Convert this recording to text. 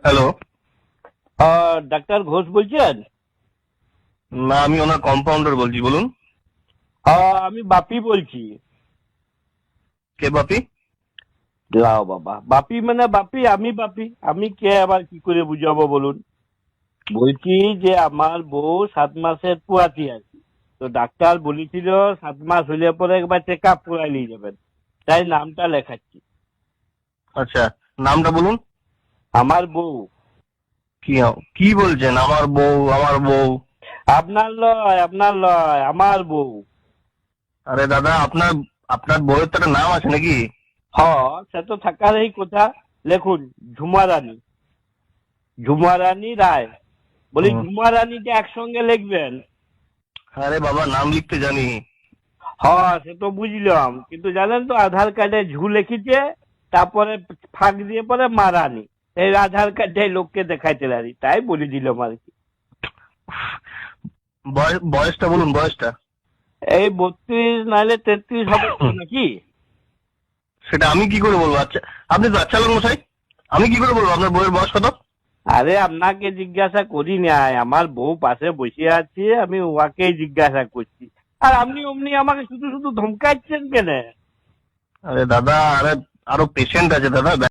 Hello. Doctor Ghosh বলছেন? না, আমি ওনার কম্পাউন্ডার বলছি, বলুন। আমি বাপি বলছি। কে বাপি? লাও বাবা, বাপি মানে বাপি, আমি বাপি, আমি কে আবার কি করে বুঝাবো বলুন। বলছি যে আমার বউ 7 মাসের পুয়াতি আছে, তো ডাক্তার বলেছিল 7 মাস হলে পরে একবার চেক আপ করাই নিয়ে যাবেন, তাই নামটা লেখাচ্ছি। আচ্ছা, নামটা বলুন। আমার বউ। কি কি বলছেন? আমার বউ, আমার বউ? আপনার লয়, আপনার লয়, আমার বউ। আরে দাদা, আপনার আপনার বউয়ের তো একটা নাম আছে নাকি? হ, সে তো থাকারই কথা। লেখুন, ঝুমা রানী, ঝুমা রানী রায়। বলি হুম। ঝুমা রানীটা একসঙ্গে লিখবেন। আরে বাবা, নাম লিখতে জানি। হ্যাঁ, সে তো বুঝলাম, কিন্তু জানেন তো আধার কার্ডে ঝু লিখেছে, তারপরে ফাঁক দিয়ে পরে মারানি। এই আধার কার্ডে লোককে দেখাইতে পারি, তাই বলে দিলাম আর কি। বয়সটা বলুন, বয়সটা। এই 32 নাহলে 33 হবে তো নাকি? সেটা আমি কি করে বলবো? আচ্ছা, আপনি তো আচ্ছা লোক মশাই, আমি কি করে বলবো আপনার বউয়ের বয়স কত? আরে আপনাকে জিজ্ঞাসা করি নাই, আমার বউ পাশে বসে আছে, আমি ওয়াকেই জিজ্ঞাসা করছি। আর আপনি অমনি আমাকে শুধু শুধু ধমকাচ্ছেন কেন? আরে দাদা, আরে আরো পেশেন্ট আছে দাদা।